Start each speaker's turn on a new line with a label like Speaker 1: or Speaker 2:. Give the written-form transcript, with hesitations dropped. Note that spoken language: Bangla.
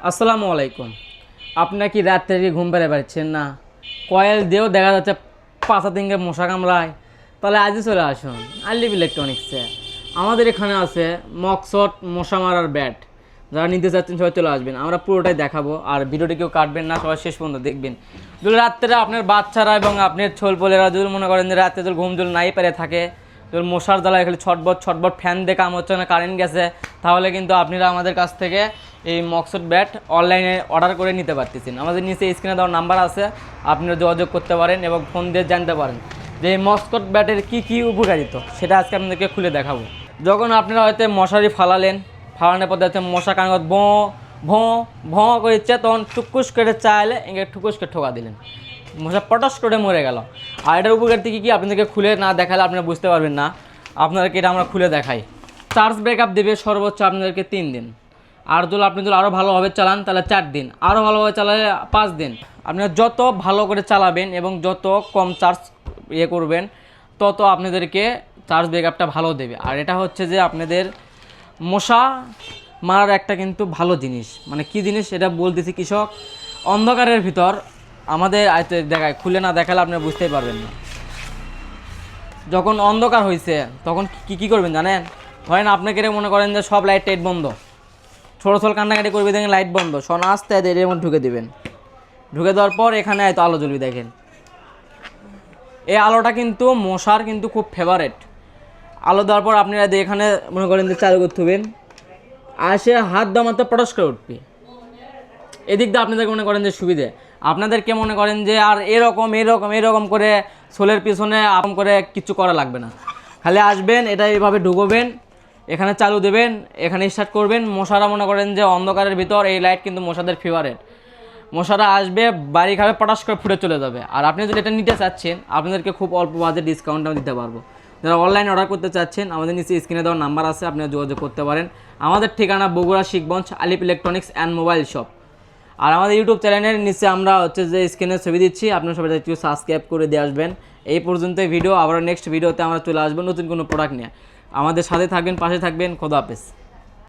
Speaker 1: আসসালামু আলাইকুম। আপনার কি রাত থেকে ঘুম পেরে পারছেন না? কয়েল দিয়েও দেখা যাচ্ছে পাঁচা তিনকে মশা কামড়ায়। তাহলে আজই চলে আসুন আলিফ ইলেকট্রনিক্সে। আমাদের এখানে আছে মকসট মশা মারার ব্যাট। যারা নিতে চাচ্ছেন সবাই চলে আসবেন, আমরা পুরোটাই দেখাবো। আর ভিডিওটি কেউ কাটবেন না, সবাই শেষ পর্যন্ত দেখবেন। যদি রাত্রে আপনার বাচ্চারা এবং আপনার ছোলপোলেরা যদি মনে করেন যে রাত্রে যদি ঘুম নাই পেরে থাকে, যদি মশার জ্বালায় খালি ছটবট ছটবট ফ্যান দিয়ে কাম হচ্ছে না, কারেন্ট গেছে, তাহলে কিন্তু আপনারা আমাদের কাছ থেকে এই মকসট ব্যাট অনলাইনে অর্ডার করে নিতে পারতেছেন। আমাদের নিচে স্ক্রিনে দেওয়ার নাম্বার আছে, আপনারা যোগাযোগ করতে পারেন এবং ফোন দিয়ে জানতে পারেন যে এই মকসট ব্যাটের কী উপকারিতা, সেটা আজকে আপনাদেরকে খুলে দেখাবো। যখন আপনারা হয়তো মশারি ফালানোর পর হচ্ছে মশা কানগত ভোঁ করে ইচ্ছে, তখন টুকুস করে চাইলে এঁকে টুকুস করে ঠোকা দিলেন, মশা পটাশ করে মরে গেল। আর এটার উপকারিতা কী আপনাদেরকে খুলে না দেখালে আপনারা বুঝতে পারবেন না। আপনাদেরকে এটা আমরা খুলে দেখাই। চার্জ ব্যাকআপ দেবে সর্বোচ্চ আপনাদেরকে 3 দিন। আর যদি আপনি যদি আরও ভালোভাবে চালান তাহলে 4 দিন, আরও ভালোভাবে চালালে 5 দিন। আপনারা যত ভালো করে চালাবেন এবং যত কম চার্জ করবেন, তত আপনাদেরকে চার্জ ব্যাকআপটা ভালো দেবে। আর এটা হচ্ছে যে আপনাদের মশা মারার একটা কিন্তু ভালো জিনিস। মানে কি জিনিস এটা বলতেছি, কৃষক অন্ধকারের ভিতর আমাদের দেখায়, খুলে না দেখালে আপনারা বুঝতেই পারবেন না। যখন অন্ধকার হয়েছে তখন কী করবেন জানেন? ধরেন আপনাকে মনে করেন যে সব লাইট টাইট বন্ধ, ছোটো ছোটো কান্নাকাটি করবে, দেখেন লাইট বন্ধ, সোনা আস্তে এর মধ্যে ঢুকে দেবেন। ঢুকে দেওয়ার পর এখানে হয়তো আলো জ্বলবে, দেখেন এই আলোটা কিন্তু মশার কিন্তু খুব ফেভারেট। আলো দেওয়ার পর আপনারা এখানে মনে করেন যে চালু করতে হবেন, আর সে হাত দেওয়া মাত্র পটস করে উঠবে। এদিক দিয়ে আপনাদেরকে মনে করেন যে সুবিধে, আপনাদেরকে মনে করেন যে আর এরকম করে সোলের পিছনে আরাম করে কিছু করা লাগবে না। খালি আসবেন, এটা এইভাবে ঢুকবেন, এখানে চালু দেবেন, এখানে স্টার্ট করবেন। মশারা মনে করেন যে অন্ধকারের ভিতর এই লাইট কিন্তু মশাদের ফেভারেট। মশারা আসবে, বাড়ি খাবে, পটাশ করে ফুটে চলে যাবে। আর আপনি যদি এটা নিতে চাচ্ছেন, আপনাদেরকে খুব অল্প বাজেট ডিসকাউন্ট আমি দিতে পারবো। যারা অনলাইনে অর্ডার করতে চাচ্ছেন, আমাদের নিচে স্ক্রিনে দেওয়ার নাম্বার আছে, আপনারা যোগাযোগ করতে পারেন। আমাদের ঠিকানা বগুড়া শিখগঞ্জ, আলিফ ইলেকট্রনিক্স অ্যান্ড মোবাইল শপ। আর আমাদের ইউটিউব চ্যানেলের নিচে আমরা হচ্ছে যে স্ক্রিনে ছবি দিচ্ছি, আপনারা সবাই একটু সাবস্ক্রাইব করে দিয়ে আসবেন। এই পর্যন্তই ভিডিও, আবার নেক্সট ভিডিওতে আমরা চলে আসবো নতুন কোনো প্রোডাক্ট নিয়ে। আমাদের সাথে থাকবেন, পাশে থাকবেন। খোদা হাফেজ।